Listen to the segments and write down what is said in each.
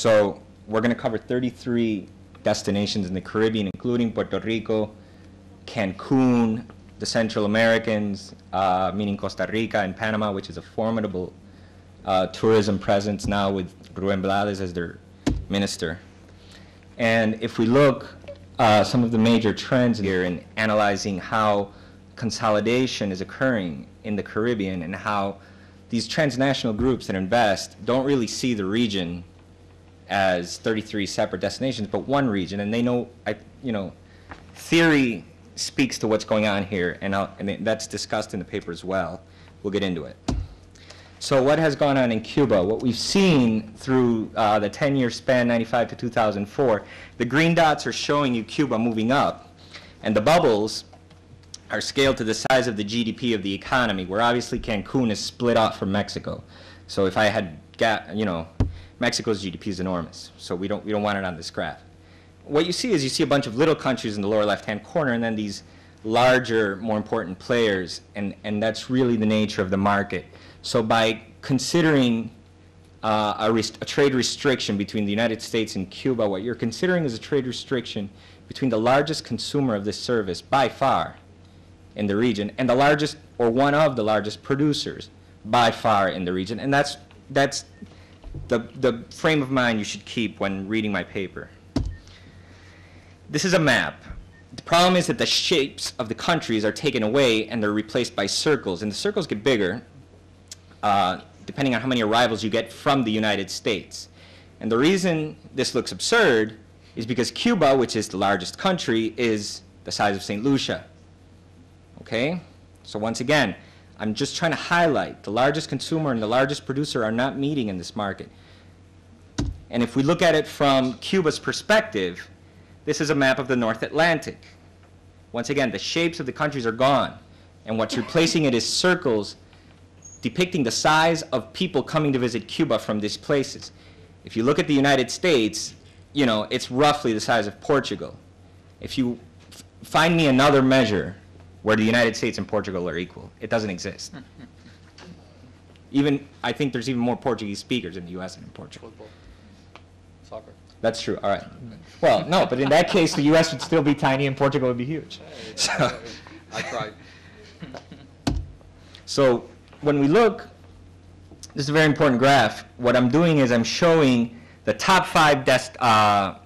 So we're going to cover 33 destinations in the Caribbean, including Puerto Rico, Cancun, the Central Americans, meaning Costa Rica and Panama, which is a formidable tourism presence now with Rubén Blades as their minister. And if we look some of the major trends here in analyzing how consolidation is occurring in the Caribbean and how these transnational groups that invest don't really see the region as 33 separate destinations, but one region, and they know, theory speaks to what's going on here, and that's discussed in the paper as well. We'll get into it. So what has gone on in Cuba? What we've seen through the 10-year span, 95 to 2004, the green dots are showing you Cuba moving up, and the bubbles are scaled to the size of the GDP of the economy, where obviously Cancun is split off from Mexico. So if I had, Mexico's GDP is enormous, so we don't want it on this graph. What you see is you see a bunch of little countries in the lower left-hand corner, and then these larger, more important players, and that's really the nature of the market. So by considering a trade restriction between the United States and Cuba, what you're considering is a trade restriction between the largest consumer of this service by far in the region and the largest, or one of the largest producers by far in the region. And that's the frame of mind you should keep when reading my paper. This is a map. The problem is that the shapes of the countries are taken away and they're replaced by circles, and the circles get bigger depending on how many arrivals you get from the United States. And the reason this looks absurd is because Cuba, which is the largest country, is the size of St. Lucia. Okay? So once again, I'm just trying to highlight the largest consumer and the largest producer are not meeting in this market. And if we look at it from Cuba's perspective, this is a map of the North Atlantic. Once again, the shapes of the countries are gone, and what's replacing it is circles depicting the size of people coming to visit Cuba from these places. If you look at the United States, it's roughly the size of Portugal. If you find me another measure where the United States and Portugal are equal, it doesn't exist. I think there's even more Portuguese speakers in the US than in Portugal. Football. Soccer. That's true, all right. Well, no, but in that case, the US would still be tiny and Portugal would be huge. So, I tried. So when we look, this is a very important graph. What I'm doing is I'm showing the top 5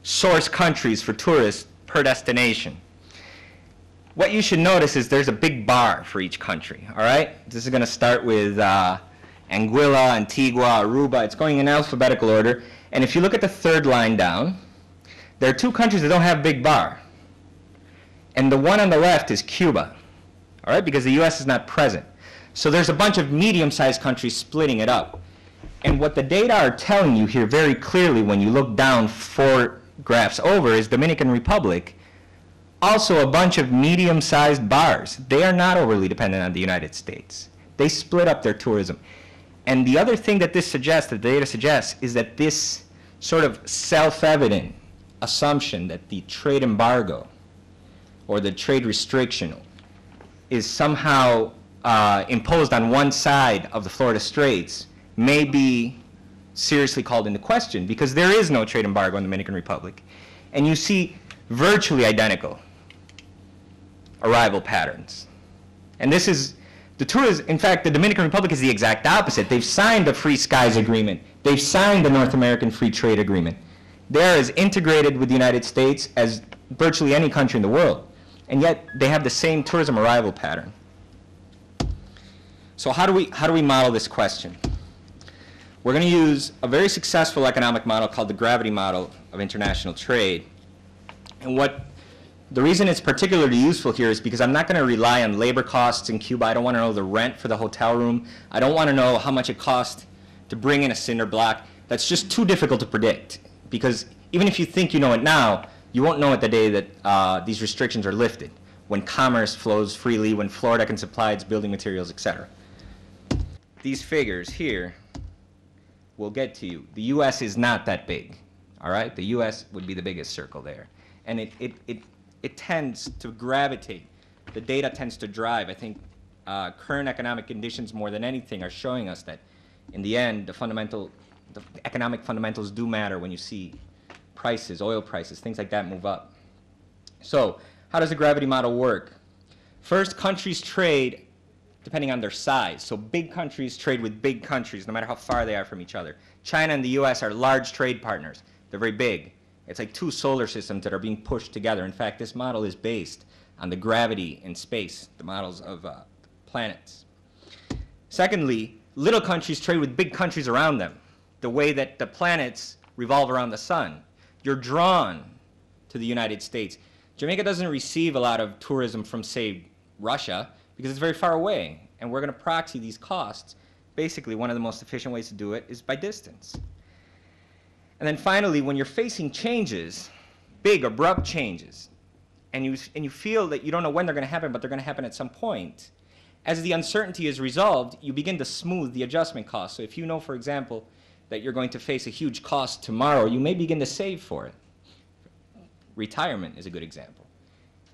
source countries for tourists per destination. What you should notice is there's a big bar for each country, all right? This is going to start with Anguilla, Antigua, Aruba. It's going in alphabetical order. And if you look at the third line down, there are 2 countries that don't have big bar. And the one on the left is Cuba, all right, because the US is not present. So there's a bunch of medium-sized countries splitting it up. And what the data are telling you here very clearly when you look down 4 graphs over is Dominican Republic, also a bunch of medium-sized bars. They are not overly dependent on the United States. They split up their tourism. And the other thing that this suggests, the data suggests, is that this sort of self-evident assumption that the trade embargo or the trade restriction is somehow imposed on one side of the Florida Straits may be seriously called into question, because there is no trade embargo in the Dominican Republic. And you see virtually identical arrival patterns. And this is, in fact, the Dominican Republic is the exact opposite. They've signed the Free Skies Agreement. They've signed the North American Free Trade Agreement. They're as integrated with the United States as virtually any country in the world. And yet they have the same tourism arrival pattern. So how do we model this question? We're going to use a very successful economic model called the gravity model of international trade. And the reason it's particularly useful here is because I'm not going to rely on labor costs in Cuba. I don't want to know the rent for the hotel room. I don't want to know how much it costs to bring in a cinder block. That's just too difficult to predict, because even if you think you know it now, you won't know it the day that these restrictions are lifted, when commerce flows freely, when Florida can supply its building materials, etc. These figures here will get to you. The US is not that big, all right? The US would be the biggest circle there. And it tends to gravitate. The data tends to drive. I think current economic conditions more than anything are showing us that in the end, the fundamental the economic fundamentals do matter when you see prices, oil prices, things like that move up. So how does the gravity model work? First, countries trade depending on their size. So big countries trade with big countries, no matter how far they are from each other. China and the US are large trade partners. They're very big. It's like two solar systems that are being pushed together. In fact, this model is based on the gravity in space, the models of planets. Secondly, little countries trade with big countries around them, the way that the planets revolve around the sun. You're drawn to the United States. Jamaica doesn't receive a lot of tourism from, say, Russia, because it's very far away, and we're going to proxy these costs. Basically, one of the most efficient ways to do it is by distance. And then finally, when you're facing changes, big, abrupt changes, and you feel that you don't know when they're going to happen, but they're going to happen at some point, as the uncertainty is resolved, you begin to smooth the adjustment cost. So if you know, for example, that you're going to face a huge cost tomorrow, you may begin to save for it. Retirement is a good example.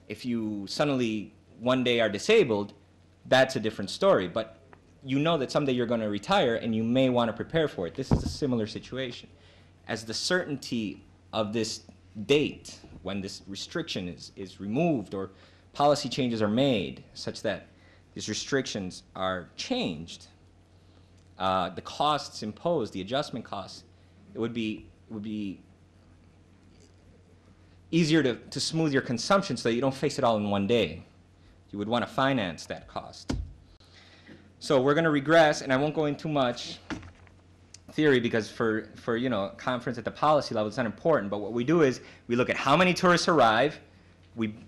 If you suddenly one day are disabled, that's a different story. But you know that someday you're going to retire, and you may want to prepare for it. This is a similar situation. As the certainty of this date, when this restriction is removed or policy changes are made such that these restrictions are changed, the costs imposed, the adjustment costs, it would be easier to smooth your consumption so that you don't face it all in one day. You would want to finance that cost. So we're going to regress, and I won't go into much theory because for a conference at the policy level, it's not important. But what we do is we look at how many tourists arrive.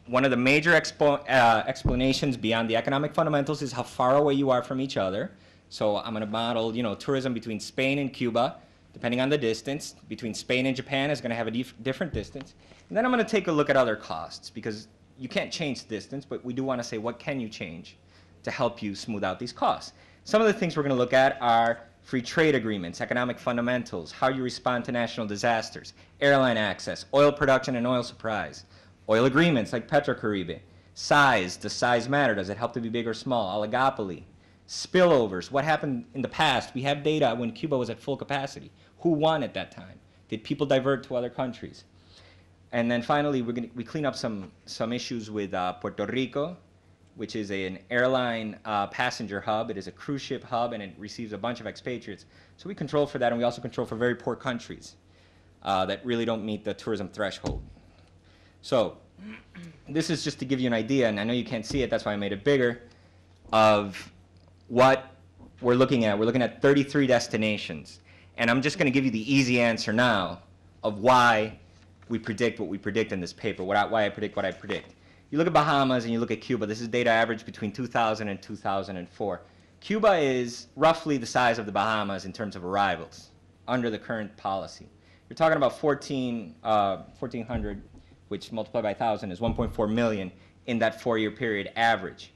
One of the major explanations beyond the economic fundamentals is how far away you are from each other. So I'm going to model tourism between Spain and Cuba, depending on the distance. Between Spain and Japan is going to have a different distance. And then I'm going to take a look at other costs, because you can't change distance, but we do want to say what can you change to help you smooth out these costs. Some of the things we're going to look at are free trade agreements, economic fundamentals, how you respond to national disasters, airline access, oil production and oil supplies, oil agreements like Petrocaribe, size, does size matter? Does it help to be big or small? Oligopoly, spillovers, what happened in the past? We have data when Cuba was at full capacity. Who won at that time? Did people divert to other countries? And then finally, we clean up some issues with Puerto Rico, which is an airline passenger hub. It is a cruise ship hub, and it receives a bunch of expatriates. So we control for that, and we also control for very poor countries that really don't meet the tourism threshold. So this is just to give you an idea, and I know you can't see it, that's why I made it bigger, of what we're looking at. We're looking at 33 destinations. And I'm just going to give you the easy answer now of why we predict what we predict in this paper, why I predict what I predict. You look at Bahamas and you look at Cuba. This is data average between 2000 and 2004. Cuba is roughly the size of the Bahamas in terms of arrivals under the current policy. You're talking about 1,400, which multiplied by 1,000 is 1.4 million in that 4-year period average.